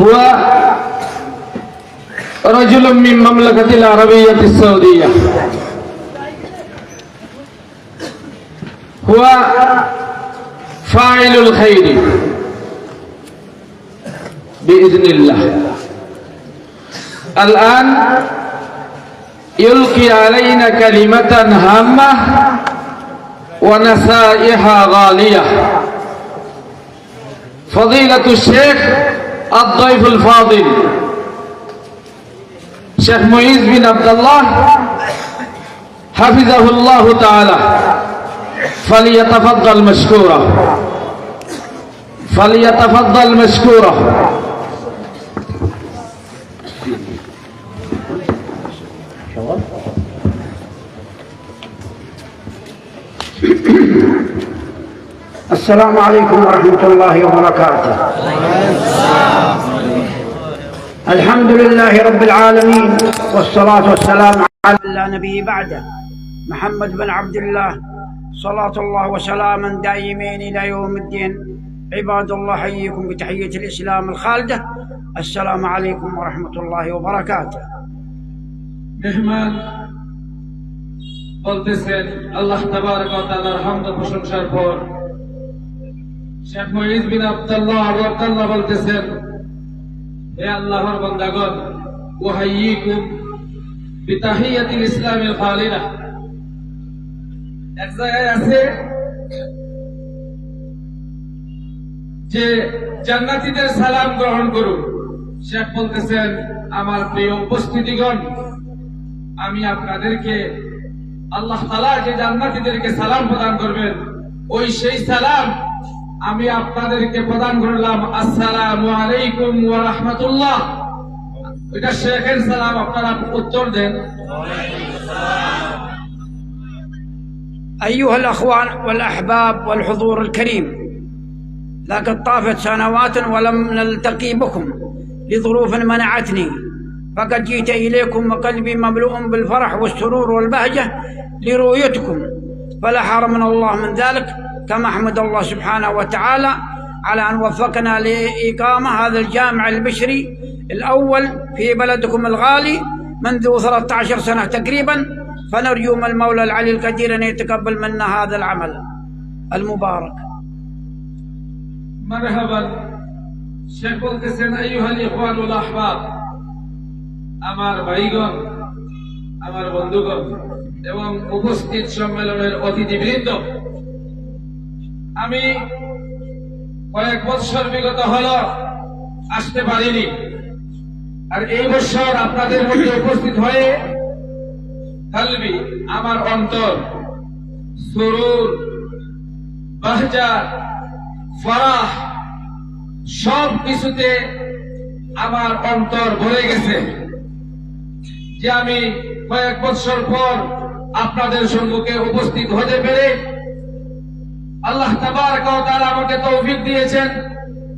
هو رجل من مملكة العربية السعودية، هو فاعل الخير بإذن الله. الآن يلقي علينا كلمة هامة ونصائح غالية. فضيلة الشيخ الضيف الفاضل شيخ معيز بن عبد الله حفظه الله تعالى فليتفضل مشكورا، فليتفضل مشكورا. السلام عليكم ورحمة الله وبركاته. الحمد لله رب العالمين، والصلاة والسلام على لا نبي بعده محمد بن عبد الله، صلاة الله وسلاما دائمين إلى يوم الدين. عباد الله، حييكم بتحية الإسلام الخالدة، السلام عليكم ورحمة الله وبركاته. মেহমান বলতেছেন আল্লাহ তাবারক ওয়া তাআলার হামদ ও প্রশংসার পর শেখ মুঈজ বিন আব্দুল্লাহ আবদুল্লাহ বলতেছেন, হে আল্লাহর বান্দাগণ, ওয়াহাইয়িকুম বিতাহিয়াতিল ইসলামিল খালিদা। এক জায়গায় আছে যে জান্নাতীদের সালাম গ্রহণ করুন। শেখ বলতেছেন, আমার প্রিয় উপস্থিতিগণ, আমি আপনাদেরকে আল্লাহ তাআলা যে জান্নাতীদেরকে সালাম প্রদান করবেন, ওই সেই সালাম আমি আপনাদেরকে প্রদান করলাম। আসসালামু আলাইকুম ওয়া রাহমাতুল্লাহ। এটা শেখের সালাম, আপনারা উত্তর দেন। أيها الأخوان والأحباب والحضور الكريم، لقد طافت سنوات ولم نلتقي بكم لظروف منعتني، فقد جئت إليكم وقلبي مملوء بالفرح والسرور والبهجة لرؤيتكم، فلا حرمنا الله من ذلك. كما أحمد الله سبحانه وتعالى على أن وفقنا لإقامة هذا الجامع البشري الأول في بلدكم الغالي منذ 13 سنة تقريبا، فنرجو من المولى العلي القدير أن يتقبل منا هذا العمل المبارك. مرحبا। শেখ বলতেছেন, আইয়ুহাল ইখওয়ান ওয়াল আহবাব, আমার ভাইগণ, আমার বন্ধুগণ এবং উপস্থিত সম্মেলনের অতিথিবৃন্দ, আমি কয়েক বছর বিগত হলো আসতে পারিনি, আর এই বছর আপনাদের মধ্যে উপস্থিত হয়ে কলবি, আমার অন্তর, সুরুর, বাহজা, ফরাহ সব কিছুতে আমার অন্তর ভরে গেছে যে আমি কয়েক বছর পর আপনাদের সম্মুখে উপস্থিত হতে পেরে আল্লাহ তাবারক ওয়া তাআলা আমাকে তৌফিক দিয়েছেন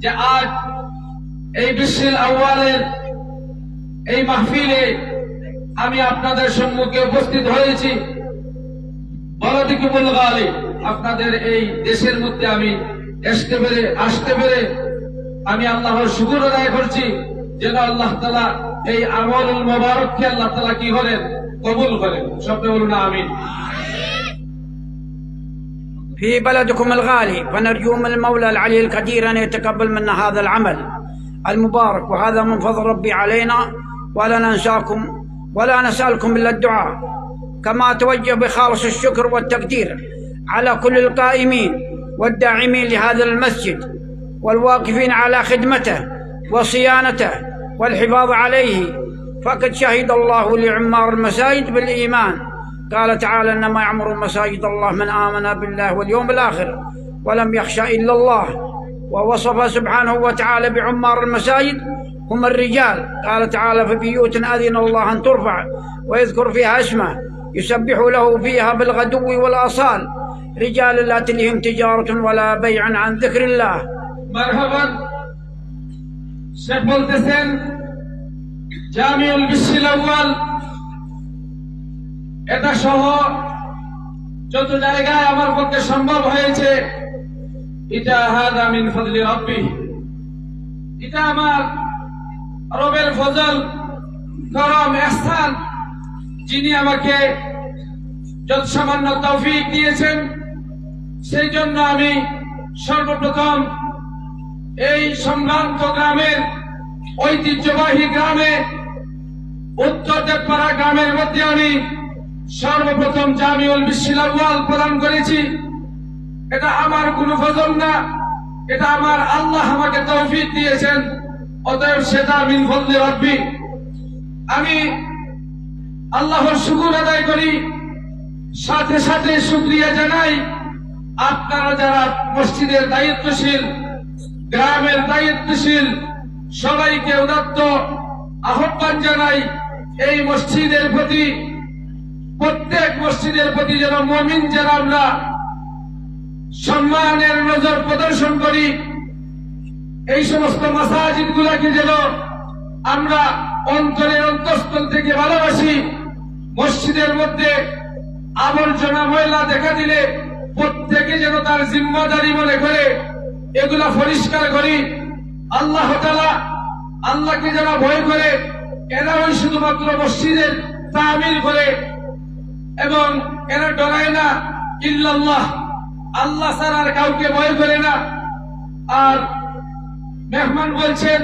যে আজ এই বিশরুল আউয়ালের এই মাহফিলে আমি আপনাদের সম্মুখে উপস্থিত হয়েছি। বলদিকুমুল গালিব, আপনাদের এই দেশের মধ্যে আমি আসতে পেরে আমি আল্লাহর শুকর আদায় করছি যেন আল্লাহ তাআলা এই আমলুল মুবারককে আল্লাহ তাআলা কি করেন, কবুল করেন। সবাই বলুন আমিন। في بلدكم الغالي، فنرجو من المولى العلي القدير أن يتقبل منا هذا العمل المبارك، وهذا من فضل ربي علينا، ولا ننساكم ولا نسألكم إلا الدعاء. كما أتوجه بخالص الشكر والتقدير على كل القائمين والداعمين لهذا المسجد والواقفين على خدمته وصيانته والحفاظ عليه، فقد شهد الله لعمار المساجد بالإيمان. قال تعالى: إنما يعمر مساجد الله من آمن بالله واليوم الآخر ولم يخشى إلا الله. ووصف سبحانه وتعالى بعمار المساجد هم الرجال، قال تعالى: في بيوت أذن الله أن ترفع ويذكر فيها اسمه يسبح له فيها بالغدو والآصال، رجال لا تلههم تجارة ولا بيع عن ذكر الله. مرحبا। শেখ বলতেছেন, জামিউল বিশরুল আউয়াল এটা সহ যত জায়গায় আমার পক্ষে সম্ভব হয়েছে, এটা হাদা মিন ফাদলি রাব্বি, এটা আমার রবের ফজল, করম, ইহসান, যিনি আমাকে যত সামান্য তৌফিক দিয়েছেন, সেই জন্য আমি সর্বপ্রথম এই সম্ভ্রান্ত গ্রামের, ঐতিহ্যবাহী গ্রামে, উত্তর দেবপাড়া গ্রামের মধ্যে আমি সর্বপ্রথম জামিউল বিসমিল আউয়াল প্রদান করেছি। এটা আমার কোনো ফজল না, এটা আমার আল্লাহ আমাকে তৌফিক দিয়েছেন, অতএব সেটা মিন ফজলি রাব্বি। আমি আল্লাহর শুকর আদায় করি, সাথে সাথে শুকরিয়া জানাই আপনারা যারা মসজিদের দায়িত্বশীল, গ্রামের দায়িত্বশীল, সবাইকে উদাত্ত আহ্বান জানাই এই মসজিদের প্রতি, প্রত্যেক মসজিদের প্রতি যেন মুমিন যারা আমরা সম্মানের নজর প্রদর্শন করি, এই সমস্ত মাসাজিদ গুলাকে যেন আমরা অন্তরের অন্তঃস্থল থেকে ভালোবাসি। মসজিদের মধ্যে আবর্জনা ময়লা দেখা দিলে প্রত্যেকে যেন তার জিম্মাদারি মনে করে এগুলা পরিষ্কার করি। আল্লাহ তাআলা, আল্লাহকে যারা ভয় করে এরা ওই শুধুমাত্র মসজিদের তামিল করে এবং এরা ডরায় না ইল্লাল্লাহ, আল্লাহ ছাড়া আর কাউকে ভয় করে না। আর মেহমান বলছেন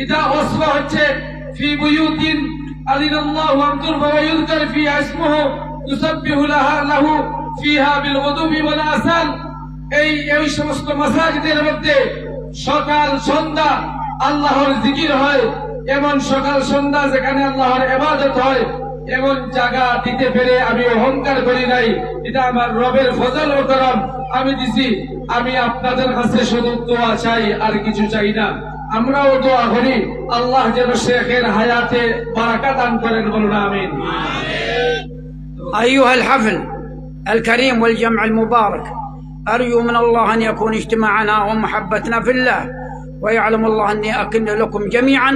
এটা ওয়াসফা হচ্ছে ফি বুয়ুতিন আযিনাল্লাহু আন তুরফা ওয়া ইউযকার ফিহা ইসমুহু ইউসাব্বিহু লাহু ফিহা বিল গুদুবি ওয়াল আসাল। এই সমস্ত মাসাজিদের মধ্যে সকাল সন্ধ্যা আল্লাহর জিকির হয়, এমন সকাল সন্ধ্যা যেখানে আল্লাহর ইবাদত হয়, এমন জায়গা দিতে পেরে আমি অহংকার করি নাই। এটা আমার রবের ফজল ও করম, আমি দিছি। আমি আপনাদের কাছে শুধু দোয়া চাই, আর কিছু চাই না। আমরাও দোয়া করি আল্লাহ যেন শেখের হায়াতে বারাকা দান করেন, বলুন আমিন। أيها الحفل الكريم والجمع المبارك، أرجو من الله أن يكون اجتماعنا ومحبتنا في الله، ويعلم الله أني أكن لكم جميعا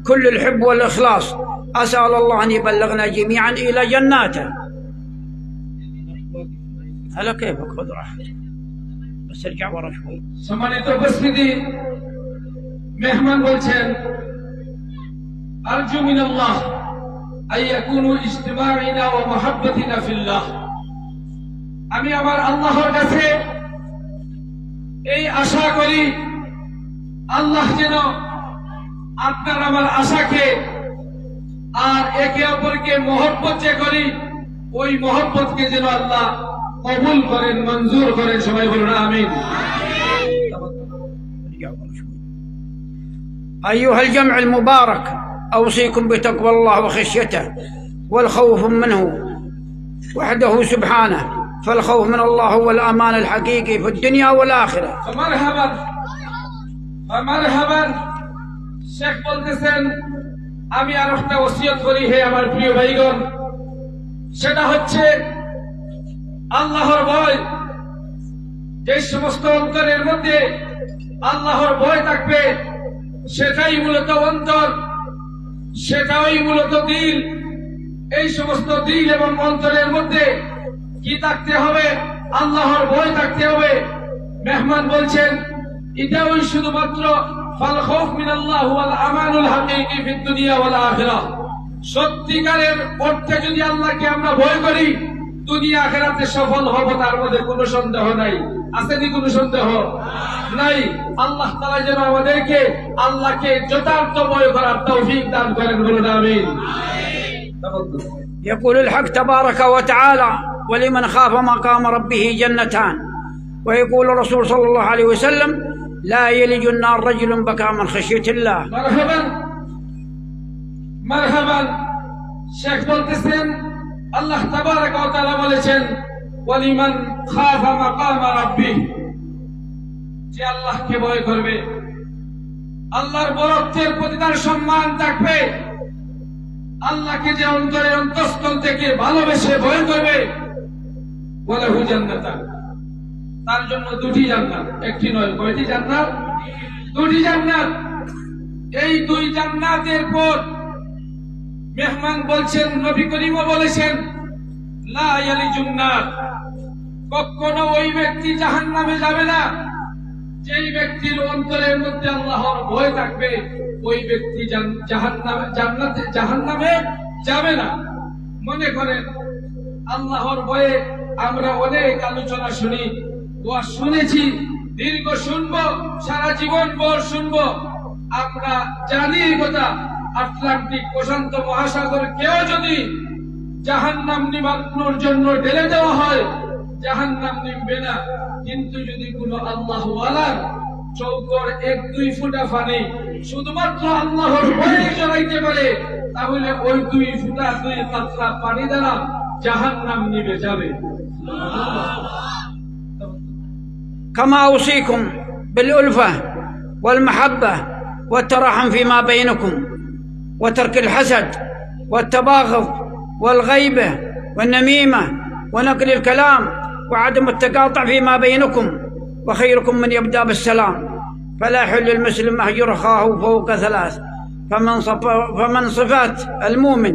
كل الحب والإخلاص. أسأل الله أن يبلغنا جميعا إلى جناته. هلا كيفك؟ خذ راحتك بس ارجع ورا شوي. সম্মানিত উপস্থিতি, মেহমান বলছেন আরজু মিনাল্লাহ আই ইয়াকুনু ইজতিমাউনা ওয়া মুহাব্বাতিনা ফিল্লাহ। আমি আমার আল্লাহর কাছে এই আশা করি আল্লাহ যেন আপনার আমার আশাকে আর একে অপরকে মহব্বত যে করি ওই মহব্বতকে যেন আল্লাহ কবুল করেন, মঞ্জুর করেন। সবাই বলুন আমিন। أيها الجمع المبارك، أوصيكم بتقوى الله وخشيته والخوف منه وحده سبحانه، فالخوف من الله هو الأمان الحقيقي في الدنيا والآخرة. মারহাবান। শেখ বলতেছেন আমি আর একটা ওসিয়ত করি, হে আমার প্রিয় ভাইগণ, সেটা হচ্ছে আল্লাহর ভয়। যে সমস্ত অন্তরের মধ্যে আল্লাহর ভয় থাকবে সেটাই মূলত অন্তর, সেটাই মূলত দিল। এই সমস্ত দিল এবং অন্তরের মধ্যে কি থাকতে হবে? আল্লাহর ভয় থাকতে হবে। মেহমান বলছেন এটা ওই শুধুমাত্র ফাল খাউফ মিনাল্লাহ ওয়াল আমানুল হাকিকি ফিদ দুনিয়া ওয়াল আখিরাহ। সত্যিকারের অর্থে যদি আল্লাহকে আমরা ভয় করি, দুনিয়া আখিরাতে সফল হব, তার মধ্যে কোনো সন্দেহ নাই। আছে কি কোনো সন্দেহ? নাই। আল্লাহ তাআলা যেন আমাদেরকে আল্লাহকে যথার্থ ভয় করার তৌফিক দান করেন, বলুন আমিন। يقول الحق تبارك وتعالى: ولمن خاف مقام ربه جنتان. ويقول الرسول صلى الله عليه وسلم: لا يلج النار رجل بكى من خشية الله. মারহাবান। শেখ বলতেছেন আল্লাহ তাবারাক ওয়া তাআলা বলেছেন ওয়ালিমান খাফা মাকামা রাব্বিহ, যে আল্লাহকে ভয় করবে, আল্লাহর বরত্বের প্রতি তার সম্মান থাকবে, আল্লাহকে যে অন্তরের অন্তঃস্থল থেকে ভালোবেসে ভয় করবে, ওয়ালাহু জান্নাতান, তার জন্য দুটি জান্নাত, একটি নয়। কয়টি জান্নাত? দুটি জান্নাত। এই দুই জান্নাতের পর মেহমান বলছেন, নবী করিমও বলেছেন লা ইয়ালিজুন নার, কখনো ওই ব্যক্তি জাহান্নামে যাবে না যেই ব্যক্তির অন্তরের মধ্যে আল্লাহর ভয় থাকবে, ওই ব্যক্তি জাহান্নামে যাবে না। মনে করেন আল্লাহর ভয়ে আমরা অনেক আলোচনা শুনি, ওয়াজ শুনেছি, দীর্ঘ শুনবো, সারা জীবন ভর শুনবো। আমরা জানি এই কথা, আটলান্টিক প্রশান্ত মহাসাগর কেউ যদি জাহান্নাম নিবারণের জন্য ঢেলে দেওয়া হয়, জাহান্নাম নিমবে না। কিন্তু যদি কোনো আল্লাহওয়ালার চৌকর 1-2 ফুটা পানি শুধুমাত্র আল্লাহর ভয়ে জড়াইতে পারে, তাহলে ওই 2 ফুটা 2 কাতরা পানি দ্বারা জাহান্নাম নিভে যাবে। كما أوصيكم بالألفة والمحبة والتراحم فيما بينكم، وترك الحسد والتباغض والغيبة والنميمة ونقل الكلام وعدم التقاطع فيما بينكم، وخيركم من يبدأ بالسلام، فلا يحل المسلم أهجر أخاه فوق 3، فمن صفات المؤمن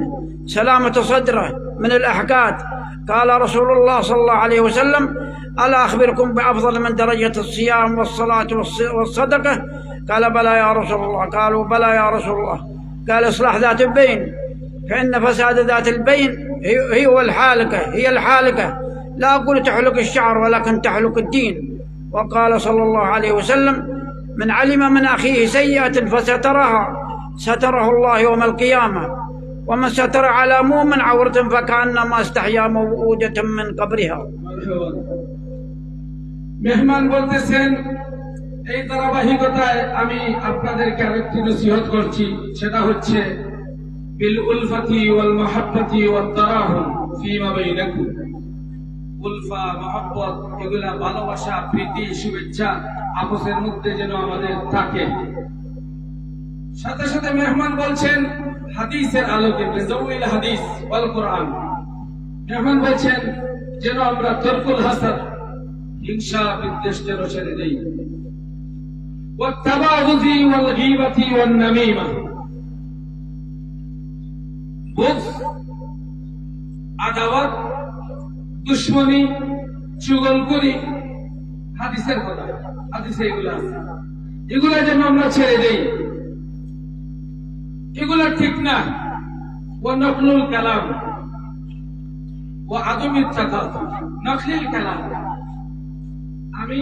سلامة صدره من الأحقاد. قال رسول الله صلى الله عليه وسلم: ألا أخبركم بأفضل من درجة الصيام والصلاة والصدقة؟ قال: بلى يا رسول الله. قالوا: بلى يا رسول الله. قال: إصلاح ذات البين، فإن فساد ذات البين هي الحالكة، لا أقول تحلق الشعر ولكن تحلق الدين. وقال صلى الله عليه وسلم: من علم من أخيه سيئة فسترها ستره الله يوم القيامة، ومن ستر على مؤمن عورة فكأنما استحيا موءودة من قبرها. মেহমান বলতেছেন, এই ধারাবাহিকতায় আমি আপনাদেরকে আরেকটি নসিহত করছি, সেটা হচ্ছে বিল উলফাতি ওয়াল মাহাব্বতি ওয়াত তারাহুম ফীমা বাইনাকুম। উলফা, মহব্বত, এগুলা ভালোবাসা, প্রীতি, শুভেচ্ছা আপসের মধ্যে যেন আমাদের থাকে। সাথে সাথে মেহমান বলছেন হাদিসের আলোকে, বিজাউল হাদিস ওয়াল কোরআন, মেহমান বলছেন যেন আমরা তরকুল হাসাদ, হিংসা বিদ্বেষ যেন ছেড়ে দেই, ওয়াত্তাবাগুযি ওয়াল গীবাতি ওয়ান নামিমা, বুগজ, আদাওয়াত, দুশমনি, চুগলখড়ি, হাদিসের কথা, হাদিসে এগুলা যেন আমরা ছেড়ে দেই। এগুলা ঠিক না। ওয়া নকলুল কালাম ওয়া আদমিত তাকাতুর, নকলিল কালাম, আমি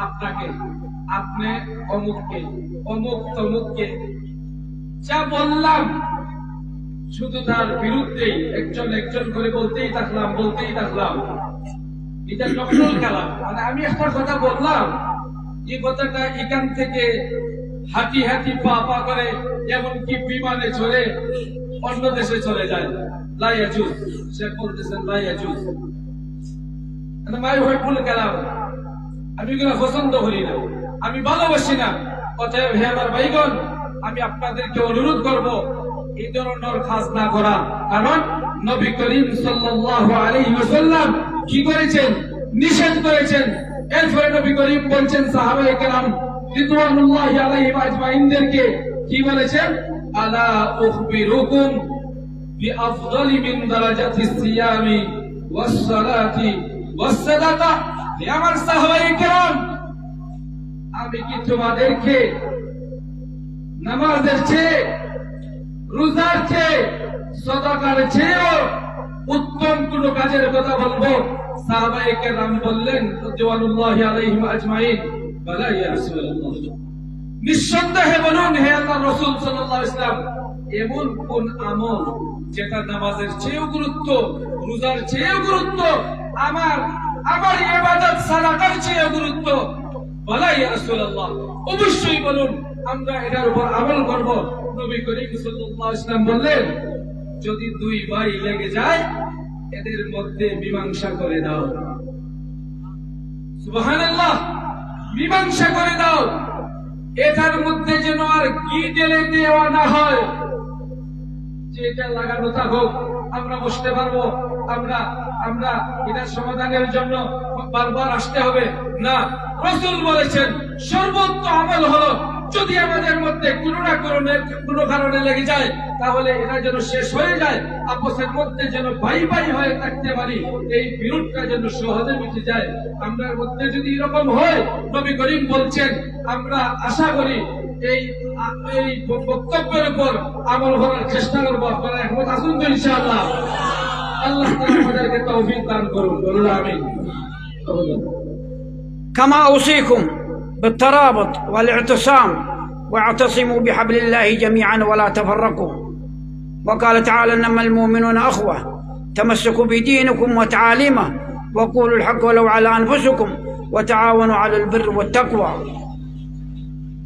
আপনাকে, আপনি অমুককে, অমুক তমুককে যা বললাম শুধু তার বিরুদ্ধেই একজন করে বলতেই থাকলাম, এটা নকলুল কালাম। মানে আমি একটা কথা বললাম, এই কথাটা এখান থেকে হাঁটি হাঁটি পা করে এমনকি বিমানে চলে অন্য দেশে চলে যায়, লা ইয়াজুজ। সে বলতেছেন লা ইয়াজুজ, মাই হটফুল কালাম, আমি এগুলো পছন্দ করি না, আমি ভালোবাসি না। অতএব হে আমার ভাইগণ, আমি আপনাদেরকে অনুরোধ করব এই ধরনের কাজ না করা। কারণ নবী করিম সাল্লাল্লাহু আলাইহি ওয়াসাল্লাম কি করেছেন? নিষেধ করেছেন। এরপরে নবী করিম বলছেন সাহাবায়ে কেরাম রিদওয়ানুল্লাহি আলাইহিম আজমাইনদেরকে কি বলেছেন? আলা উখবিরুকুম বিআফদালি মিন দারাজাতিস সিয়ামি ওয়াস সালাতি ওয়াস সাদাকা। হে আমার সাহাবায়ে কেরাম, আমি কি তোমাদেরকে নামাজের চেয়ে, রোজার চেয়ে, সাদাকার চেয়েও উত্তম কোন কাজের কথা বলবো? সাহাবায়ে কেরাম বললেন রিদওয়ানুল্লাহি আলাইহিম আজমাইন, বালা ইয়া রাসূলুল্লাহ, নিঃসন্দেহে বলুন হে আল্লাহর রাসূল সাল্লাল্লাহু আলাইহি ওয়াসাল্লাম, এমন কোন আমল যেটা নামাজের চেয়েও গুরুত্ব, রোজার চেয়েও গুরুত্ব, আমার ইবাদত সালাতের চেয়েও গুরুত্ব? বালা ইয়া রাসূলুল্লাহ, অবশ্যই বলুন, আমরা এটার উপর আমল করব। নবী করিম সাল্লাল্লাহু আলাইহি ওয়াসাল্লাম বললেন, যদি দুই ভাই লেগে যায় এদের মধ্যে মীমাংসা করে দাও। সুবহানাল্লাহ, মীমাংসা করে দাও। এটার মধ্যে যেন আর কি ঢেলে দেওয়া না হয় যে এটা লাগানো থাকুক, আমরা বসতে পারবো, আমরা এটার সমাধানের জন্য বারবার আসতে হবে না। রাসূল বলেছেন সর্বোত্তম আমল হলো যদি আমাদের মধ্যে কোনো কারণে লেগে যায় তাহলে এটা যেন শেষ হয়ে যায়, আপসের মধ্যে যেন ভাই ভাই হয়ে থাকতে পারি, এই বিরোধটা যেন সহজে মিটে যায়। আমরার মধ্যে যদি এরকম হয়, নবী করিম বলছেন আমরা আশা করি এই এই বক্তব্যের উপর আমল করার চেষ্টা করবো। আপনারা একমত আসুন তো ইনশাআল্লাহ? আল্লাহ তাআলা আমাদেরকে তৌফিক দান করুন, বলুন আমিন। كما أوصيكم بالترابط والاعتصام واعتصموا بحبل الله جميعا ولا تفرقوا. وقال تعالى إنما المؤمنون أخوة تمسكوا بدينكم وتعاليمه وقولوا الحق ولو على أنفسكم وتعاونوا على البر والتقوى.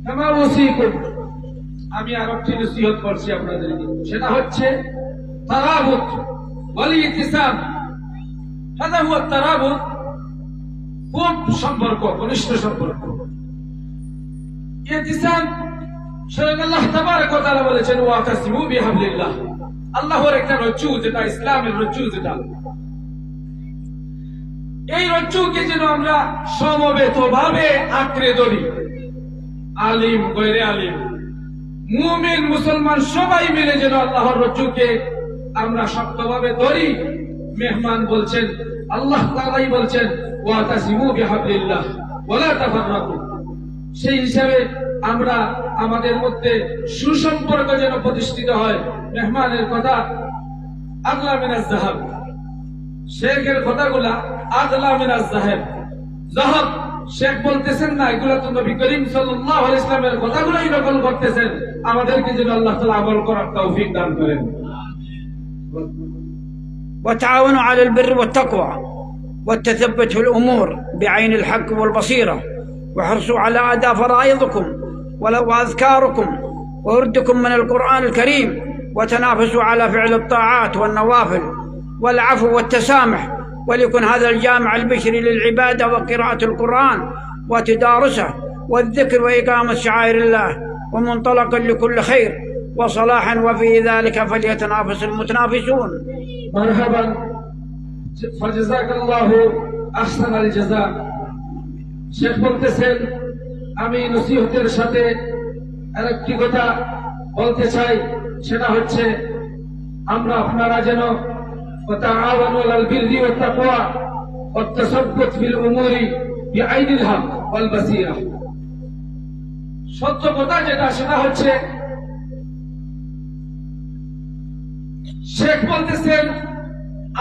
كما أوصيكم আমি আরেকটি নসিহত করছি আপনাদেরকে, সেটা হচ্ছে তারাবুত ওয়াল ইতিসাম। هذا هو الترابط، খুব সম্পর্ক, ঘনিষ্ঠ সম্পর্ক। ইতিসাম স্বয়ং আল্লাহ তাবারক ওয়া তাআলা বলেছেন ওয়াতাসিমু বিহাবলিল্লাহ, আল্লাহর একটা রজ্জু, যেটা ইসলামের রজ্জু, যেটা এই রজ্জুকে যেন আমরা সমবেতভাবে আঁকড়ে ধরি। আলিম গয়রে আলিম, মুমিন মুসলমান সবাই মিলে যেন আল্লাহর রজ্জুকে আমরা শক্তভাবে ধরি। মেহমান বলছেন, আল্লাহ তাআলাই বলছেন ওয়াতাসিমু বিহাবলিল্লাহ ওয়ালা তাফাররাকু। সেই হিসাবে আমরা আমাদের মধ্যে সুসম্পর্ক যেন প্রতিষ্ঠিত হয়। মেহমানের কথা আগলা মিনাজ যাহাব, শেখের কথাগুলা আগলা মিনাজ যাহাব। যাহাব শেখ বলতেছেন না, এগুলা তো নবী করিম সাল্লাল্লাহু আলাইহি ওয়াসাল্লামের কথাগুলাই নকল করতেছেন। আমাদেরকে যেন আল্লাহ তাআলা আমল করার তৌফিক দান করেন। وتعاونوا على البر والتقوى والتثبت في الأمور بعين الحق والبصيرة، واحرصوا على أداء فرائضكم وأذكاركم ووردكم من القرآن الكريم، وتنافسوا على فعل الطاعات والنوافل والعفو والتسامح، وليكن هذا الجامع البشري للعبادة وقراءة القرآن وتدارسه والذكر وإقامة شعائر الله ومنطلقا لكل خير وصلاحا، وفي ذلك فليتنافس المتنافسون. مرحبا فجزاك الله احسن الجزاء. শেখ বলতেছেন, আমি নসিহতের সাথে আরেকটি কথা বলতে চাই, সেটা হচ্ছে আমরা আপনারা যেন وتعاونوا على البر والتقوى والتثبت في الامور بعين الحق والبصيره. সত্য কথা যেটা, সেটা হচ্ছে শেখ বলতেছেন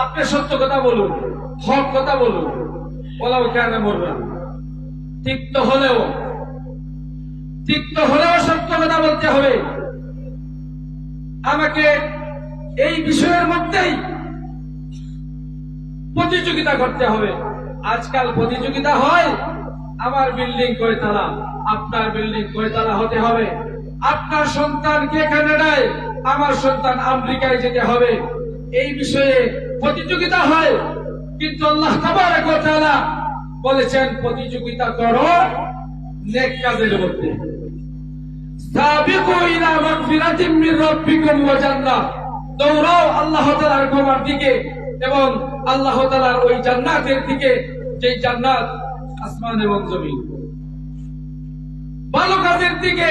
আপনি সত্য কথা বলুন, হক কথা বলুন, ওলাও কেন মরবেন, তিক্ত হলেও সত্য কথা বলতে হবে। আমাকে এই বিষয়ের মধ্যেই প্রতিযোগিতা করতে হবে। আজকাল প্রতিযোগিতা হয়, আমার বিল্ডিং কয়তলা, আপনার বিল্ডিং কয়তলা হতে হবে, আপনার সন্তানকে কানাডায়, আমার সন্তান আমেরিকায় যেতে হবে, এই বিষয়ে প্রতিযোগিতা হয়। কিন্তু আল্লাহ তাবারক ওয়া তাআলা বলেছেন প্রতিযোগিতা করো নেক কাজের মধ্যে। সাবিকু ইলা মাগফিরাতিম মির রাব্বিকুম ওয়া জান্নাহ, দৌড়াও আল্লাহ তাআলার ক্ষমার দিকে এবং আল্লাহ তাআলার ওই জান্নাতের দিকে, যে জান্নাত আসমান এবং জমিন। ভালো কাজের দিকে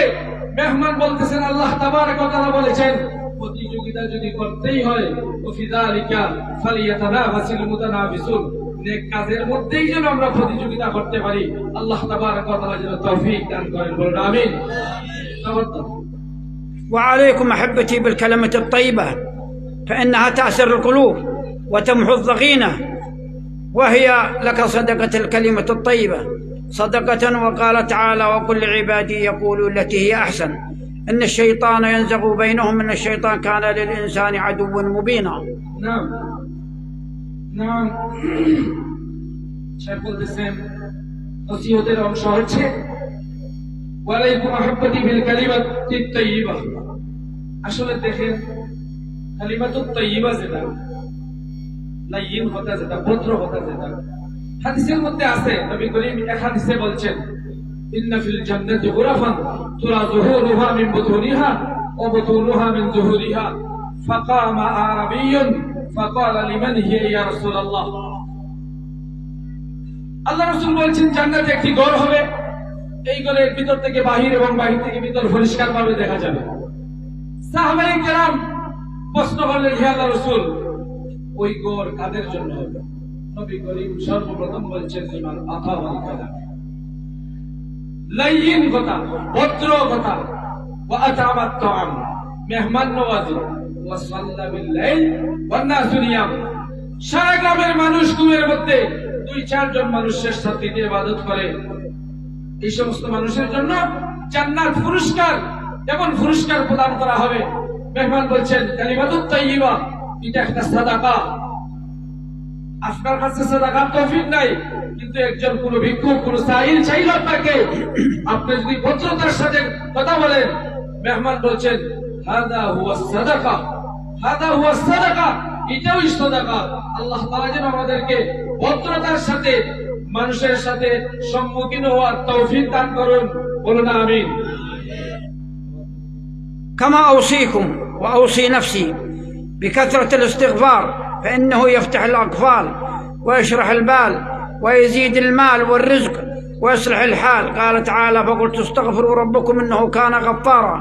মেহমান বলতেছেন, আল্লাহ তাবারক ওয়া তাআলা বলেছেন প্রতিযোগিতা যদি করতেই হয় ফি যালিকা ফালিয়াতানাফাসিল মুতানাফিসুন, নেক কাজের মধ্যেই যেন আমরা প্রতিযোগিতা করতে পারি। আল্লাহ তাবারক ওয়া তাআলা যেন তৌফিক দান করেন, বলুন আমিন। وعليكم أحبتي بالكلمة الطيبة، فإنها تأسر القلوب وتمحو الضغينة، وهي لك صدقة الكلمة الطيبة صدقة. وقال تعالى وقل لعبادي يقولوا التي هي أحسن إن الشيطان ينزغ بينهم إن الشيطان كان للإنسان عدوا مبينا. نعم نعم শেখ বলতেছেন নসিহতের অংশ হচ্ছে ওয়ালাইকুম আহাব্বাতি বিল কালিমাতিত তাইয়্যিবা। আসলে দেখেন কালিমাতুত তাইয়্যিবা যেটা, লাইয়িন কথা যেটা, ভদ্র কথা যেটা, হাদিসের মধ্যে আছে। নবী করিম এক হাদিসে বলছেন ইন্না ফিল জান্নাতি গুরাফান তুরা যুহুরুহা মিন বুতুনিহা ওয়া বুতুনুহা মিন যুহুরিহা ফাকামা আরাবিয়্যুন ফাকালা লিমান হিয়া ইয়া রাসূলুল্লাহ। আল্লাহ রাসূল বলছেন জান্নাতে একটি ঘর হবে, এই ঘরের ভিতর থেকে বাহির এবং বাহির থেকে ভিতর পরিষ্কারভাবে দেখা যাবে। সাহাবায়ে কেরাম প্রশ্ন করলেন, হে আল্লাহর রাসূল ওই ঘর কাদের জন্য হবে? নবী করিম সর্বপ্রথম বলছেন লিমান আতা ওয়াল কালাম, লাইয়িন কথা, ভদ্র কথা, ওয়া আতামাত তাআম, মেহমান নওয়াজি, ওয়া সাল্লা বিল লাইল ওয়ান নাসু নিয়াম। সারা গ্রামের মানুষ ঘুমের মধ্যে 2-4 জন মানুষ শেষ সাথীতে ইবাদত করে। এই সমস্ত মানুষের জন্য জান্নাত পুরস্কার, এমন পুরস্কার প্রদান করা হবে। মেহমান বলছেন কালিমাতুত তাইয়্যিবা, এটা একটা সাদাকা। আপনার কাছে সাদাকার তৌফিক নাই, কিন্তু একজন কোন ভিক্ষুক, কোন সাইল চাইল আপনাকে, আপনি যদি ভদ্রতার সাথে কথা বলেন, মেহমান বলছেন হাদা হুয়াস সাদাকা, হাদা হুয়াস সাদাকা, এটাই সাদাকা। আল্লাহ তাআলা যেন আমাদেরকে ভদ্রতার সাথে মানুষের সাথে সম্মুখীন হওয়ার তৌফিক দান করুন, বলুন আমিন। كما أوصيكم وأوصي نفسي بكثرة الاستغفار، فإنه يفتح الأقفال ويشرح البال ويزيد المال والرزق ويصلح الحال. قال تعالى فقلت استغفروا ربكم إنه كان غفارا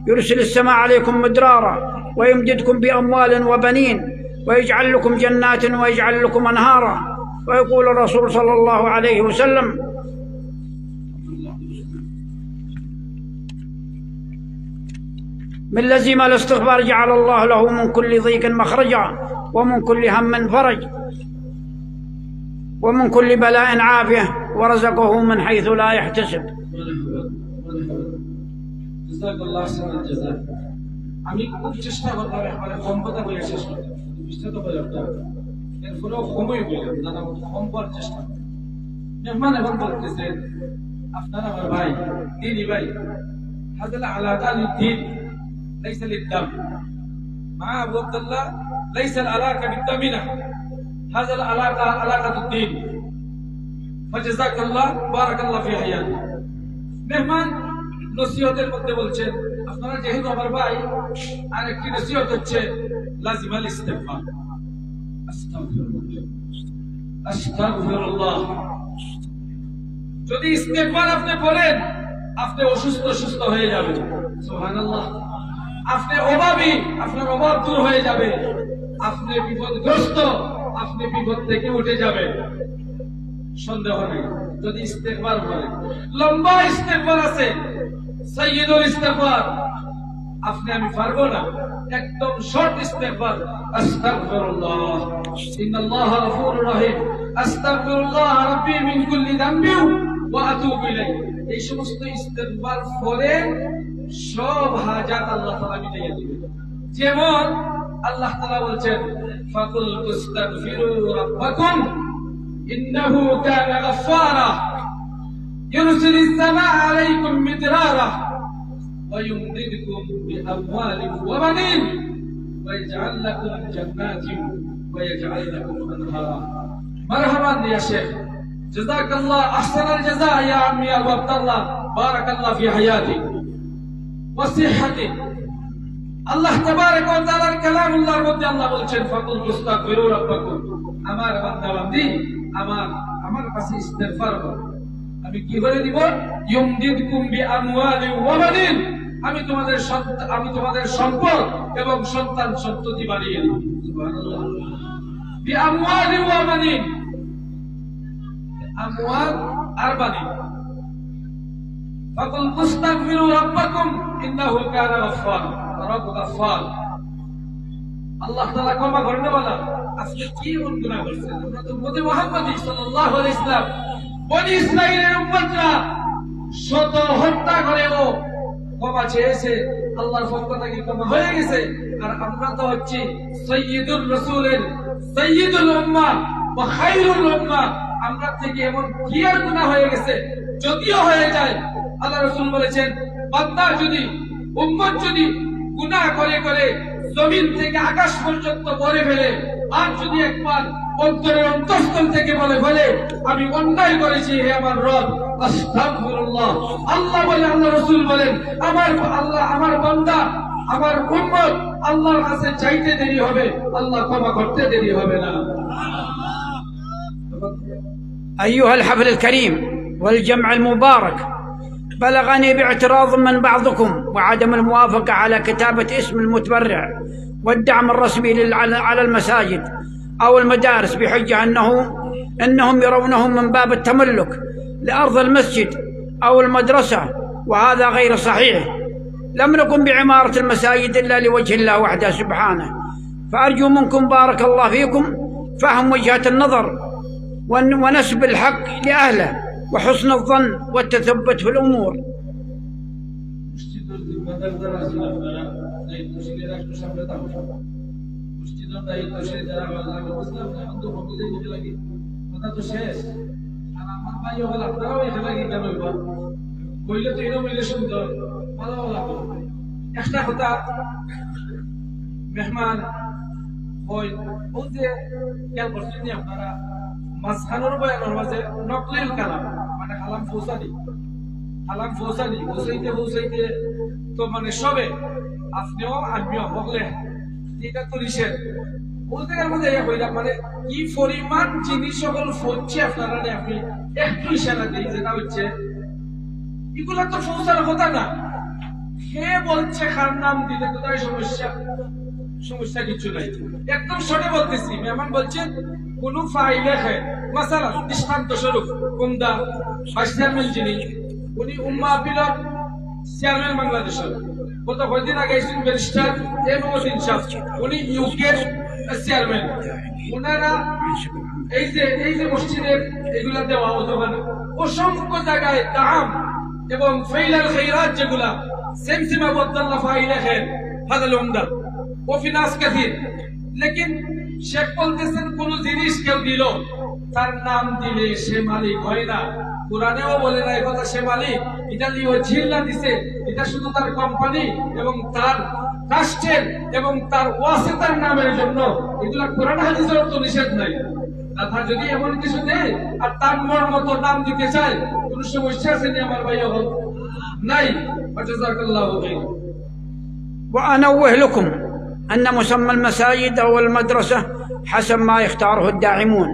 يرسل السماء عليكم مدرارا ويمددكم بأموال وبنين ويجعل لكم جنات ويجعل لكم أنهارا. ويقول الرسول صلى الله عليه وسلم من لزم الاستغفار جعل الله له من كل ضيق مخرجا ومن كل هم فرج ومن كل بلاء عافية ورزقه من حيث لا يحتسب. জাযাকাল্লাহু খাইরাল জাযা। আমি খুব চেষ্টা করলাম একবারে কম কথা বলে শেষ করতে, বুঝতে তো পারি আপনারা, এরপরেও কমই বললাম, জানা কম করার চেষ্টা। মেহমান এখন বলতেছে আপনারা আমার ভাই, দিনী ভাই, হাযাল আলাকা লিদ্দিন লাইসা লিদ্দাম, মা আবু আব্দুল্লাহ লাইসা আলাকা বিদ্দামিনা, হাযাল আলাকা আলাকাতুদ্দিন, ফাজাযাকাল্লাহ বারাকাল্লাহ ফি হায়াতি। মেহমান নসিহতের মধ্যে বলছেন আপনারা যেহেতু আমার ভাই, আর একটি নসিহত হচ্ছে লাজিমাল ইস্তিগফার, আস্তাগফিরুল্লাহ, আস্তাগফিরুল্লাহ। যদি ইস্তিগফার আপনি বলেন, আপনি সুস্থ হয়ে যাবেন, সুবহানাল্লাহ। আপনি অভাবী, আপনার অভাব দূর হয়ে যাবে। আপনি বিপদগ্রস্ত, আপনি বিপদ থেকে উঠে যাবেন, সন্দেহ নেই। যদি ইস্তিগফার বলেন, লম্বা ইস্তিগফার আছে, সাইয়্যিদুল ইস্তিগফার, আপনি আমি পারবো না, একদম শর্ট ইস্তিগফার, আস্তাগফিরুল্লাহ ইন্নাল্লাহা গফুরুর রহিম, আস্তাগফিরুল্লাহ রাব্বি মিন কুল্লি যামবি ওয়া আতুবু ইলাইহি। এই সমস্ত ইস্তিগফার করেন, সব হাজাত আল্লাহ তাআলা মিটিয়ে দিবেন। যেমন আল্লাহ তাআলা বলছেন ফাকুল তাস্তাগফিরু রাব্বাকুম ইন্নাহু কানা গফফারা ইউরসিলিস সামাআ আলাইকুম মিদরারা ওয়া ইউমদিদকুম বিআমওয়ালিন ওয়া বানিন ওয়া ইয়াজআল লাকুম জান্নাতিন ওয়া ইয়াজআল লাকুম আনহারা। মারহাবান ইয়া শেখ, জাযাকাল্লাহ আহসানাল জাযা ইয়া আম্মি আবু আব্দুল্লাহ, বারাকাল্লাহ ফি হায়াতিক ওয়া সিহহাতিক। আল্লাহ তাবারক ওয়া তাআলার কালামুল্লাহর মধ্যে আল্লাহ বলছেন ফাকুল তাস্তাগফিরু রাব্বাকুম, আমার বান্দা বান্দি আমার কাছে ইস্তিগফার করো, আমি কি করে দিব? ইউমদিদকুম বিআমওয়ালি ওয়া বানিন, আমি তোমাদের সম্পদ এবং সন্তান সন্ততি বাড়িয়ে দেব, সুবহানাল্লাহ। বিআমওয়ালি ওয়া বানিন, আমওয়াল আর বানিন। ফাকুল তাস্তাগফিরু রাব্বাকুম ইন্নাহু কানা গফফারা, রব গফফার। আল্লাহ তাআলা ক্ষমা করেন বলা, আজকে কি গুনাহ করছেন? আমরা তো উম্মতে মুহাম্মাদী সাল্লাল্লাহু আলাইহি ওয়াসাল্লাম, বনি ইসরাঈলের উম্মতরা শত হত্যা করেও ক্ষমা চেয়েছে, আল্লাহর পক্ষ থেকে ক্ষমা হয়ে গেছে। আর আমরা তো হচ্ছি সাইয়্যিদুর রাসূলের সাইয়্যিদুল উম্মাহ ওয়া খায়রুল উম্মাহ, আমরা থেকে এমন কি আর গুনাহ হয়ে গেছে? যদিও হয়ে যায়, আল্লাহ রাসূল বলেছেন বান্দা যদি, উম্মত যদি গুনাহ করে করে জমিন থেকে আকাশ পর্যন্ত ভরে ফেলে, আর যদি একবার অন্তরের অন্তঃস্থল থেকে বলে ফেলে আমি অন্যায় করেছি, হে আমার রব, আস্তাগফিরুল্লাহ, আল্লাহ বলে, আল্লাহ রাসূল বলেন আমার বান্দা, আমার উম্মত আল্লাহর কাছে চাইতে দেরি হবে, আল্লাহ ক্ষমা করতে দেরি হবে না। أيها الحفل الكريم والجمع المبارك، بلغني باعتراض من بعضكم وعدم الموافقة على كتابة اسم المتبرع والدعم الرسمي على المساجد أو المدارس بحجة أنهم يرونهم من باب التملك لأرض المسجد أو المدرسة، وهذا غير صحيح. لم نكن بعمارة المساجد إلا لوجه الله وحده سبحانه. فأرجو منكم بارك الله فيكم فهم وجهة النظر ونسب الحق لأهله وحسن الظن والتثبت في الأمور. মসজিদের জিম্মাদার যারা আছেন আপনারা দায়িত্বশীলেরা একটু সামনে থাকুন। মসজিদের দায়িত্বশীল যারা আল্লাহকে বুঝলাম না, এখন তো কমিয়ে দিতে লাগে, কথা তো শেষ। আর আমার ভাই হল আপনারাও এখানে লাগে কেন কইলে তো এরকম মিলে সুন্দর ভালো লাগবে। একটা কথা মেহমান হয় ও যে খেয়াল করছেন নি আপনারা, মাঝখানোর বয়ানোর মাঝে নকলিল কালাম মানে কালাম ফৌসানি পৌঁছাইতে তো মানে সবে আপনিও আমিও বললে এটা তো নিষেধ। বলতে গেলে মধ্যে হইলাম মানে কি পরিমাণ জিনিস সকল ফোনছে আপনারা আপনি একটু ইশারা দিই, যেটা হচ্ছে এগুলা তো পৌঁছার কথা না। কে বলছে কার নাম দিলে কোথায় সমস্যা কিছু নাই, একদম সরে বলতেছি। মেহমান বলছেন কোন ফাইলে খে মাসালা দৃষ্টান্ত স্বরূপ কুমদা ভাইস চেয়ারম্যান যিনি উনি উম্মা আপিলের চেয়ারম্যান বাংলাদেশের, গত কয়েকদিন আগে এসেছেন ব্যারিস্টার এম মহসিন সাহেব, উনি ইউকের চেয়ারম্যান। ওনারা এই যে মসজিদের এগুলা দেওয়া অথবা অসংখ্য জায়গায় দাম এবং ফেইলাল খাইরাত যেগুলা সেমসিমা বদল্লা ফাইলে খে হাদাল উমদা ও ফিনাস কাসির, লেকিন শেখ বলতেছেন কোন জিনিস কেউ দিল তার নাম দিলে সে মালিক হয় না। কোরআনেও বলে না এই কথা সে মালিক, এটা লিও ঝিল্লা দিছে, এটা শুধু তার কোম্পানি এবং তার রাষ্ট্রের এবং তার ওয়াসিতার নামের জন্য। এগুলা কোরআন হাদিসের তো নিষেধ নাই। তারা যদি এমন কিছু দেয় আর তার মন মতো নাম দিতে চায়, কোন সমস্যা আছে নি আমার ভাই হল নাই। জাযাকাল্লাহু খাইর। وأنوه لكم أن مسمى المساجد أو المدرسة حسب ما يختاره الداعمون،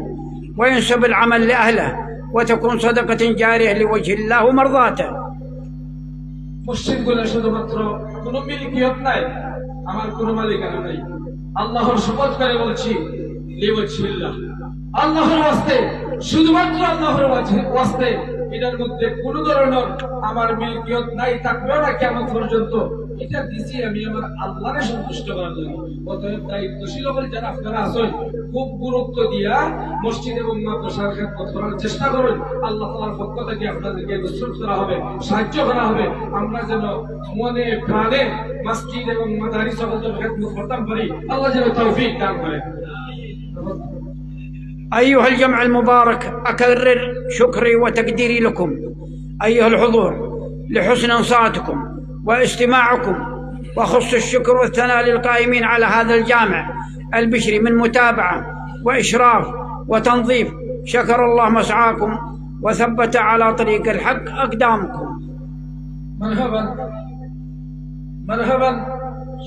وينسب العمل لأهله وتكون صدقة جارية لوجه الله ومرضاته. মসজিদগুলো শুধুমাত্র কোন মিলকিয়ত নাই, আমার কোন মালিকানা নাই। আল্লাহর শপথ করে বলছি লিওয়াজহিল্লাহ, আল্লাহর ওয়াস্তে, শুধুমাত্র আল্লাহর ওয়াস্তে। এটার মধ্যে কোন ধরনের আমার মিলকিয়ত নাই, থাকবে না কিয়ামত পর্যন্ত। এটা দিছি আমি আমার আল্লাহকে সন্তুষ্ট করার জন্য। অতএব দায়িত্বশীল হলে যারা আপনারা আছেন খুব গুরুত্ব দিয়া মসজিদ এবং মাদ্রাসার খেদমত করার চেষ্টা করুন। আল্লাহ তাআলার পক্ষ থেকে আপনাদেরকে নুসরত করা হবে, সাহায্য করা হবে। আমরা যেন মনে প্রাণে মসজিদ এবং মাদারিস সকলের খেদমত করতাম পারি, আল্লাহ যেন তৌফিক দান করেন। أيها الجمع المبارك، أكرر شكري وتقديري لكم أيها الحضور لحسن إنصاتكم واستماعكم، وأخص الشكر والثناء للقائمين على هذا الجامع البشري من متابعة وإشراف وتنظيف. شكر الله مسعاكم وثبت على طريق الحق أقدامكم. مرحبا مرحبا।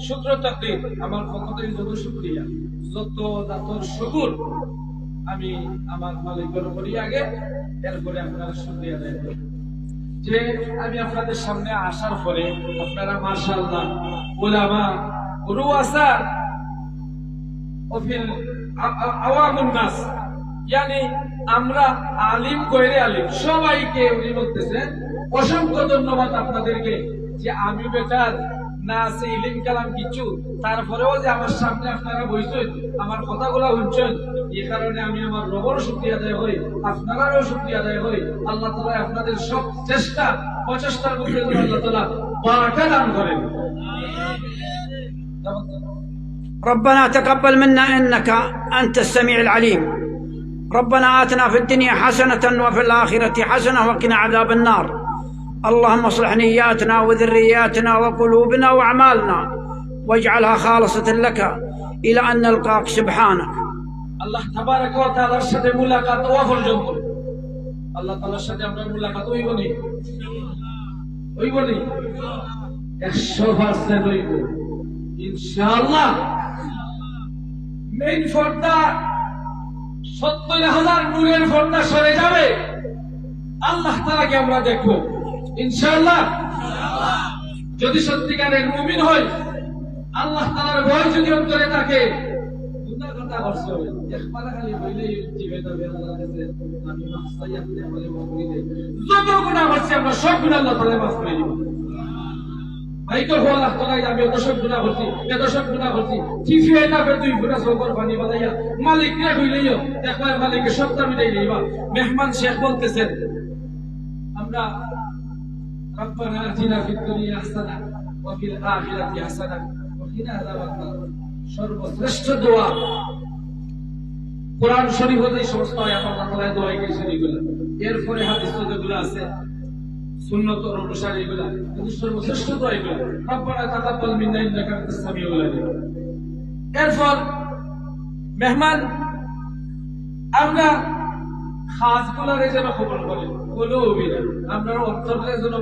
شكر تقدير আমার পক্ষ থেকে যত শুকরিয়া, যত দাতর শুকর আমি আমার মালিকের উপরই আগে, এরপরে আপনারা শুকরিয়া আদায় করুন যে আমি আপনাদের সামনে আসার পরে আপনারা মাশাআল্লাহ উলামা রুয়াসা ওফিল আওয়ামুন নাস, yani আমরা আলিম গয়রে আলিম সবাইকে উনি বলতেছেন অসংখ্য ধন্যবাদ আপনাদেরকে যে আমি বেকার না আছে ইলিম কালাম কিছু, তারপরেও যে আমার সামনে আপনারা বইছেন, আমার কথাগুলো শুনছেন, এই কারণে আমি আমার রবের শুকরিয়া আদায় করি, আপনারাও শুকরিয়া আদায় করি। আল্লাহ তাআলা আপনাদের সব চেষ্টা প্রচেষ্টার মধ্যে আল্লাহ তাআলা বারাকা দান করেন। ربنا تقبل منا إنك أنت السميع العليم. ربنا آتنا في الدنيا حسنة وفي الآخرة حسنة وقنا عذاب النار. اللهم اصلح نياتنا وذرياتنا وقلوبنا وأعمالنا واجعلها خالصة لك إلى أن نلقاك سبحانك. আল্লাহ তাবারাক ওয়া তাআলার সাথে মুলাকাত হওয়া পর্যন্ত আল্লাহ তাআলার সাথে আমরা মুলাকাত হইব নি? 100% হইব ইনশাআল্লাহ। মেইন পর্দা 70,000 নূরের পর্দা সরে যাবে, আল্লাহ তাআলাকে আমরা দেখব ইনশাআল্লাহ। যদি সত্যিকারের মুমিন হয়, আল্লাহ তাআলার ভয় যদি অন্তরে থাকে, গুনাহ করছো একবার খালি বইলেই জিবে যাবে আল্লাহর কাছে আমি মাফ চাই আপনি আমারে মাফ করে দেন যত গুনাহ করছি আমরা সব গুনাহ আল্লাহ তাআলা মাফ করে দিবেন ভাইকে হওয়া তোলাই আমি এত সব গুনাহ করছি এত সব গুনাহ করছি কিছু এটা করে তুই গুনাহ সবর পানি বানাইয়া মালিক রে হইলেও একবার মালিকের সত্তা মিটাই দিবা মেহমান শেখ বলতেছেন আমরা ربنا آتنا في الدنيا حسنة وفي الآخرة حسنة وقنا عذاب النار সর্বশ্রেষ্ঠ দোয়া কোরআন শরীফ হতে সমস্ত আয়াত আল্লাহ তাআলা দোয়া করেছেন এগুলো এরপরে হাদিস যেগুলো আছে সুন্নত অনুসারে এগুলো কিন্তু সর্বশ্রেষ্ঠ দোয়া এগুলো রব্বানা তাকাব্বাল মিন্না ইন্নাকা আনতাস সামিউল আলিম এরপর মেহমান আমরা খাসগুলোর যেন খবর করেন কোনো অভিনা আপনার অন্তরের যেন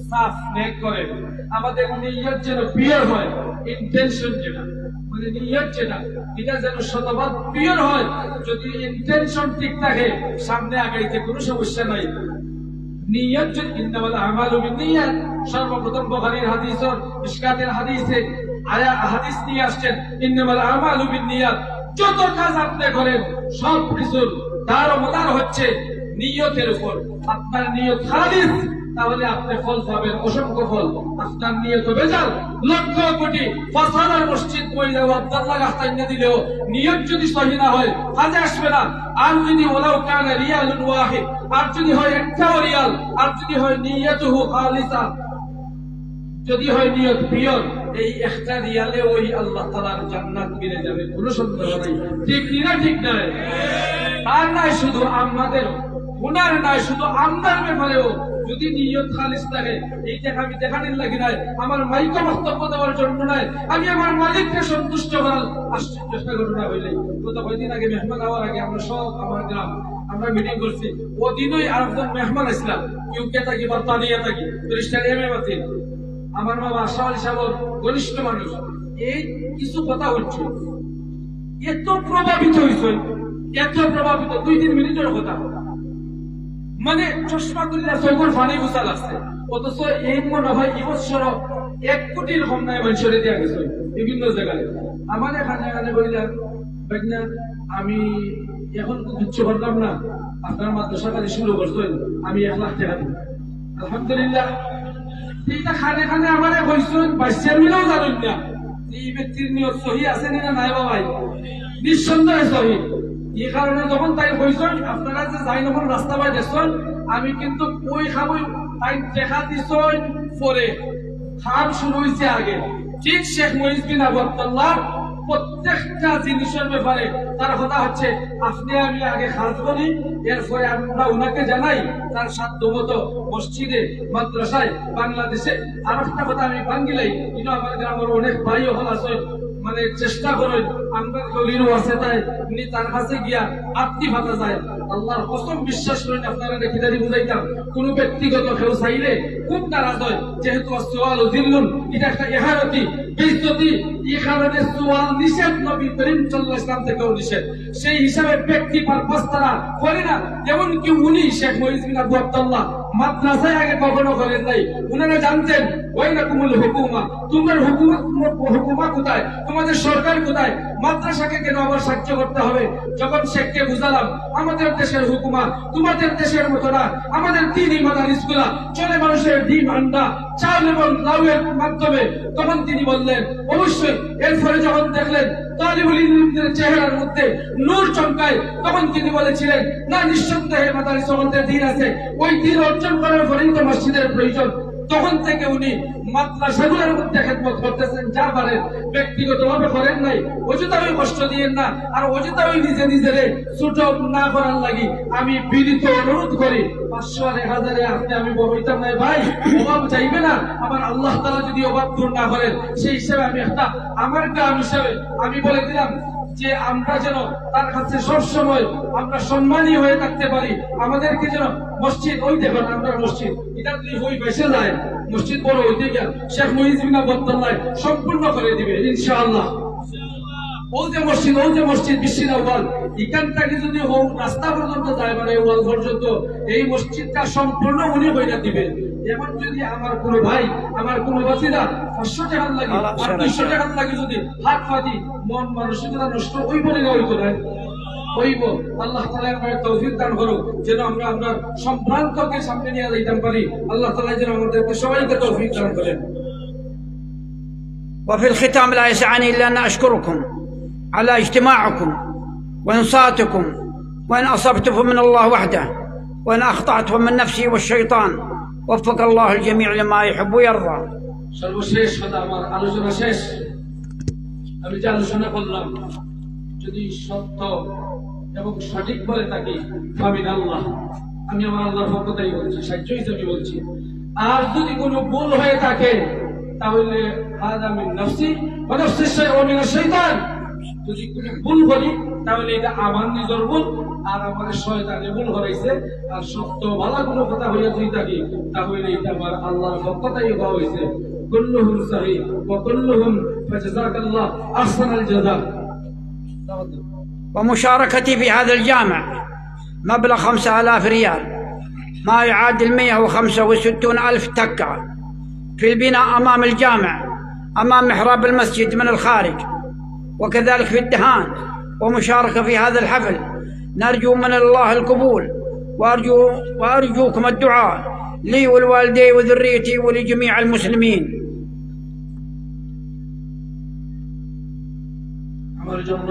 সাফ নেক করেন আমাদের নিয়ত যেন পিওর হয় ইন্টেনশন যেটা মানে নিয়ত যেটা এটা যেন শতভাগ পিওর হয় যদি ইন্টেনশন ঠিক থাকে সামনে আগাইতে কোনো সমস্যা নাই নিয়ত যদি ইন্নামাল আমালু বিন্নিয়াত সর্বপ্রথম বুখারীর হাদিস ও মিশকাতের হাদিসে হাদিস নিয়ে আসছেন ইন্নামাল আমালু বিন্নিয়াত যত কাজ আপনি করেন সব কিছুর দারোমদার হচ্ছে নিয়তের উপর আপনার নিয়ত খালিস তাহলে আপনি ফল পাবেন অসংখ্য ফল আপনার নিয়ত বেজাল লক্ষ কোটি ৫,০০০ মসজিদ মহিলা আব্দুল্লাহ গাস্তাইনা দিলেও নিয়ত যদি সহি না হয় কাজে আসবে না আর যদি ওলাও কানা রিয়ালুন ওয়াহিদ আর যদি হয় একটাও রিয়াল আর যদি হয় নিয়তুহু খালিসা যদি হয় নিয়ত পিওর এই একটা রিয়ালে ওই আল্লাহ তাআলার জান্নাত মিলে যাবে কোনো সন্দেহ নাই ঠিক না ঠিক নয় আর নাই শুধু আমাদের গুনার নাই শুধু আমদার ব্যাপারেও যদি নিয়ত খালিস থাকে এই দেখা আমি দেখানির লাগি নাই আমার মাইকে বক্তব্য দেওয়ার জন্য নাই আমি আমার মালিককে সন্তুষ্ট করার চেষ্টা ঘটনা হইলে গত কয়েকদিন আগে মেহমান হওয়ার আগে আমরা সব আমার গ্রাম আমরা মিটিং করছি ওদিনই আরেকজন মেহমান আসলাম ইউকে থাকি বার্তানিয়া থাকি খ্রিস্টানিয়ামে বাতিল আমার বাবা আশরাফ আলী সাহেব ঘনিষ্ঠ মানুষ এই কিছু কথা হচ্ছে এত প্রভাবিত হয়েছে এত প্রভাবিত 2-3 মিনিটের কথা মানে চশমা তুলিয়া চোখের পানি গুছাল আসছে অথচ এই মনে হয় এবছর 1 কোটির কম নাই মানুষের দেওয়া গেছে বিভিন্ন জায়গায় আমার এখানে বললাম না আমি এখন কিচ্ছু করলাম না আপনার মাদ্রাসা কাজে শুরু করছেন আমি 1 লাখ টাকা দিব আলহামদুলিল্লাহ এইটা খানে খানে আমার কইছেন 22 মিলেও জানেন না এই ব্যক্তির নিয়ত সহি আছে না নাই বাবাই নিঃসন্দেহে সহি এই কারণে যখন তাই কইছেন আপনারা যে যাই যখন রাস্তা বাই দেখছেন আমি কিন্তু ওই খাবই তাই দেখা দিছেন পরে খাম শুরু হয়েছে আগে ঠিক শেখ মুইজ বিন আবদুল্লাহ প্রত্যেকটা জিনিসের ব্যাপারে তার কথা হচ্ছে আপনি আমি আগে খাজ করি এরপরে আমরা উনাকে জানাই তার সাধ্যমতো মসজিদে মাদ্রাসায় বাংলাদেশে আর একটা কথা আমি বাঙ্গিলাই কিন্তু আমার গ্রামের অনেক ভাই হল আছে মানে চেষ্টা করেন আমরা গলিরও আছে তাই উনি তার কাছে গিয়া আত্মি ফাটা যায় আল্লাহর কসম বিশ্বাস করেন আপনারা দেখি দাঁড়ি বুঝাইতাম কোন ব্যক্তিগত কেউ চাইলে খুব নারাজ হয় যেহেতু সোয়াল দিল্লুন এটা একটা ইহারতি বেইজ্জতি এই কারণে সোয়াল নিষেধ নবী করিম সাল্লাল্লাহু আলাইহি ওয়াসাল্লাম থেকেও নিষেধ সেই হিসাবে ব্যক্তি পারপাস তারা করে না যেমন কি উনি শেখ মুইজ বিন আবদুল্লাহ মাদ্রাসায় আগে কখনো করেন নাই উনারা জানতেন ওয়াইলাকুমুল হুকুমা তোমার হুকুমা কোথায় তোমাদের সরকার কোথায় মাদ্রাসাকে কেন আবার সাহায্য করতে হবে যখন শেখকে বুঝালাম আমাদের দেশের হুকুমা তোমাদের দেশের মতো না আমাদের তিনই মাদারিসগুলা চলে মানুষের ডিম আন্ডা চাল এবং লাউয়ের মাধ্যমে তখন তিনি বললেন অবশ্যই এরপরে যখন দেখলেন তালিবুল ইলমের চেহারার মধ্যে নূর চমকায় তখন তিনি বলেছিলেন না নিঃসন্দেহে মাদারিস জগতের দিন আছে ওই দিন অর্জন করার পরেই তো মসজিদের প্রয়োজন তখন থেকে উনি মাদ্রাসাগুলোর মধ্যে খেদমত করতেছেন যা পারেন ব্যক্তিগতভাবে করেন নাই অযথা ওই কষ্ট দিয়েন না আর অযথা ওই নিজেরে ছোট না করার লাগি আমি বিনীত অনুরোধ করি 500 আর 1000 আপনি আমি বলতাম নাই ভাই অভাব চাইবে না আমার আল্লাহ তাআলা যদি অভাব দূর না করেন সেই হিসাবে আমি একটা আমার গ্রাম হিসাবে আমি বলে দিলাম যে আমরা যেন তার কাছে সব সময় আমরা সম্মানী হয়ে থাকতে পারি আমাদেরকে যেন মসজিদ ওই দেখুন আমরা মসজিদ এটা যদি ওই বেসে যায় মসজিদ বড় হইতে গিয়া শেখ মুইজ বিন আবদুল্লাহ সম্পূর্ণ করে দিবে ইনশাআল্লাহ ও যে মসজিদ বিশ্বের আউয়াল, এখান থেকে যদি হোক রাস্তা পর্যন্ত যায়, মানে ওয়াল পর্যন্ত, এই মসজিদটা সম্পূর্ণ উনি হইয়া দিবেন। এমন যদি আমার কোনো ভাই, আমার কোনো বাতিদা 500 টাকা লাগে আর 200 টাকা লাগে, যদি হাত ফাদি মন মানসিকতা নষ্ট ওই বলে হইতো না হইব। আল্লাহ তাআলা আমাদের তৌফিক দান করুক, যেন আমরা আপনার সম্ভ্রান্তকে সামনে নিয়ে যাইতে পারি। আল্লাহ তাআলা যেন আমাদেরকে সবাইকে তৌফিক দান করেন। وفي الختام لا يسعني إلا أن أشكركم على اجتماعكم وإنصاتكم، وإن أصبت فمن الله وحده، وإن أخطأت فمن نفسي والشيطان، وفق الله الجميع لما يحب ويرضى. সর্বশেষ কথা, আমার আলোচনা শেষ। আমি যে আলোচনা করলাম যদি সত্য এবং সঠিক বলে থাকি, ফামিন আল্লাহ, আমি আমার আল্লাহর পক্ষ থেকে বলছি, সাহায্য হিসেবে বলছি। আর যদি কোনো ভুল হয়ে থাকে তাহলে হাদা মিন নাফসি ওয়া নাফসিশ শাইতান, যদি কোনো ভুল বলি তাহলে এটা আমার নিজের ভুল আর আমার শয়তানের ভুল হয়েছে। আর সত্য ভালো কোনো কথা হইয়া যদি থাকি তাহলে এটা আমার আল্লাহর পক্ষ থেকে হয়েছে। কুল্লুহুম সাহিহ ওয়া কুল্লুহুম ফাজাযাকাল্লাহ আহসানাল জাযা। ومشاركتي في هذا الجامع مبلغ 5000 ريال، ما يعادل 165,000 تكة، في البناء أمام الجامع، أمام محراب المسجد من الخارج، وكذلك في الدهان، ومشاركة في هذا الحفل. نرجو من الله القبول، وأرجوكم الدعاء لي ولوالدي وذريتي ولجميع المسلمين. আমার জন্য,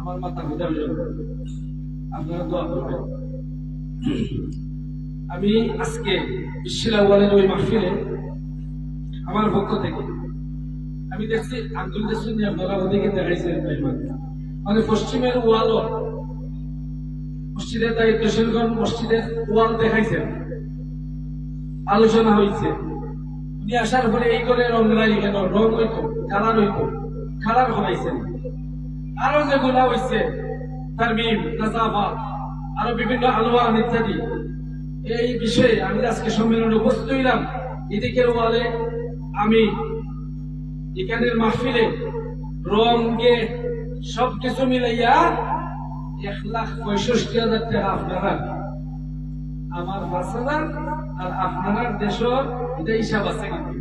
আমার মাতা পিতার জন্য আপনারা দোয়া করবেন। আমি আজকে বিশ্বের আউয়ালের ওই মাহফিলে আমার পক্ষ থেকে আমি দেখছি আব্দুল কাসিম আপনারা ওদিকে দেখাইছেন, মানে পশ্চিমের ওয়াল, মসজিদের দায়িত্বশীলগণ মসজিদের ওয়াল দেখাইছেন, আলোচনা হয়েছে। উনি আসার পরে এই করে রংলাই কেন রং হইতো, কালার হলাইছেন। আরো যেগুলা হয়েছে তারমিম, নাযাফা, আরো বিভিন্ন আলওয়ান ইত্যাদি, এই বিষয়ে আমি আজকে সম্মেলনে উপস্থিত হইলাম। এদিকের ওয়ালে আমি এখানের মাহফিলে রঙে সবকিছু মিলাইয়া 1,65,000 টাকা আপনারা, আমার 5,000 আর আপনারা দেশের এটা হিসাব আছে, কিন্তু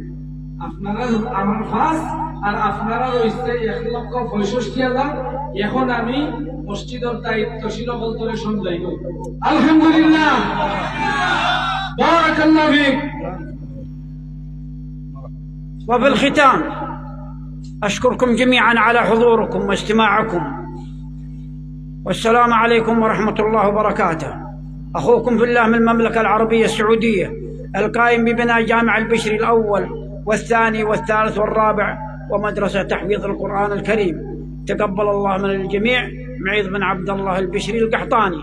আপনারা আমার 5 আর আপনারা রয়েছে 1,65,000। এখন আমি মসজিদের দায়িত্বশীল বলতে সমঝাইব। আলহামদুলিল্লাহ, বারাকাল্লাহু ফিক। وفي الختام أشكركم جميعا على حضوركم واستماعكم، والسلام عليكم ورحمة الله وبركاته. أخوكم في الله من المملكة العربية السعودية، القائم ببناء جامع البشري الأول والثاني والثالث والرابع، ومدرسة تحفيظ القرآن الكريم. تقبل الله من الجميع. معيذ بن عبد الله البشري القحطاني،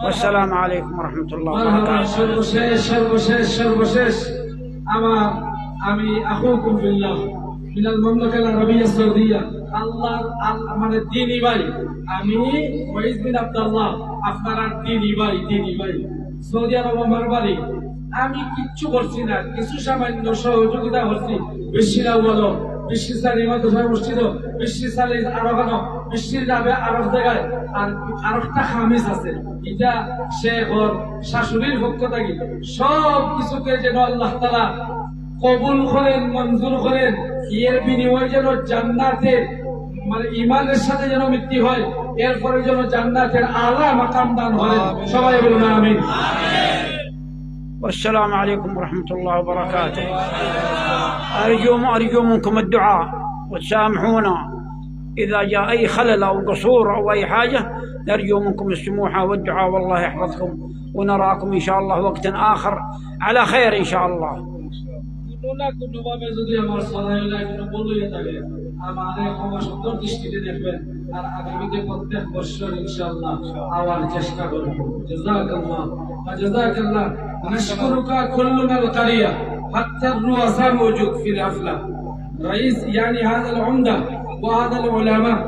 والسلام عليكم ورحمة الله وبركاته. সর্বশেষ আমি আখুকুম ফিল্লাহ মিনাল মামলাকা আল আরাবিয়া সৌদিয়া, আল্লাহর মানে দ্বীনি ভাই, আমি ওয়াইজ বিন আব্দুল্লাহ, আপনারা দ্বীনি ভাই, সৌদি আরব আমার বাড়ি। আমি কিচ্ছু করছি না, কিছু সামান্য সহযোগিতা করছি। বিশ্বের আউয়াল, বিশ্বের সারি মাদ্রাসা মসজিদ, বিশ্বের সারি আরবানো, বিশ্বের যাবে আরব জায়গায়, আর আরেকটা খামিস আছে, এটা শেখর শাশুড়ির পক্ষ থেকে সব কিছুকে যেন আল্লাহ তাআলা কবুল করেন, মঞ্জুর করেন। এর বিনিময়ে যেন জান্নাতের মানে ঈমানের সাথে যেন মৃত্যু হয়, এরপরে যেন জান্নাতের আলা মাকাম দান হয়। সবাই বলুন আমিন। والسلام عليكم ورحمة الله وبركاته. أرجو منكم الدعاء، وتسامحونا إذا جاء أي خلل أو قصور أو أي حاجة. نرجو منكم السموحة والدعاء، والله يحفظكم، ونراكم إن شاء الله وقت آخر على خير إن شاء الله. কোনোভাবে যদি আমার সদাইলায় কোনো ভুল হয়ে থাকে আমাদের ক্ষমা সুন্দর দৃষ্টিতে দেখবেন, আর আগামীতে প্রত্যেক বছর ইনশাআল্লাহ আওয়ার চেষ্টা করব। জাযাকাল্লাহ ওয়া জাযাকাল্লাহ। নাশকুরুকা কুল্লুনা আল-কারিয়া হাত্তা الرؤساء موجود في الحفلة، رئيس يعني هذا العمدة وهذا العلماء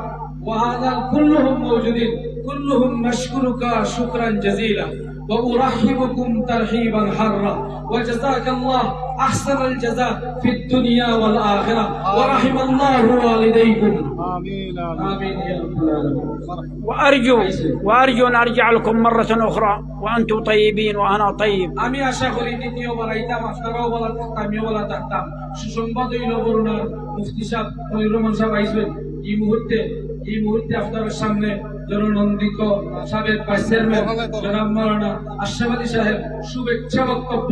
وهذا كلهم موجودين، كلهم نشكرك شكرا جزيلا. وأرحبكم ترحيبا حرا وجزاك الله أحسن الجزاء في الدنيا والآخرة ورحم الله والديكم آمين آمين يا رب العالمين. وأرجو أن أرجع لكم مرة أخرى وأنتم طيبين وأنا طيب. আমি আশা করি দ্বিতীয়বার আইতাম, আপনারাও বলা থাকতাম, আমিও বলা থাকতাম। সুসংবাদ হইল বরুণার মুফতি সাহেব ফজলুর রহমান সাহেব আইসবেন এই মুহূর্তে আপনাদের সামনে জননন্দিত সাবেক ভাইস চেয়ারম্যান জনাব মাওলানা আশরাফ আলী সাহেব শুভেচ্ছা বক্তব্য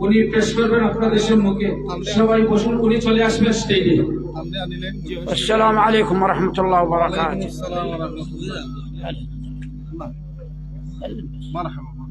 উনি পেশ করবেন আপনাদের সম্মুখে। সবাই বসুন, উনি চলে আসবেন স্টেজে। আপনি আনিলেন। السلام عليكم ورحمة الله وبركاته. আসসালামু আলাইকুম ওয়া রাহমাতুল্লাহ। মারহাবা।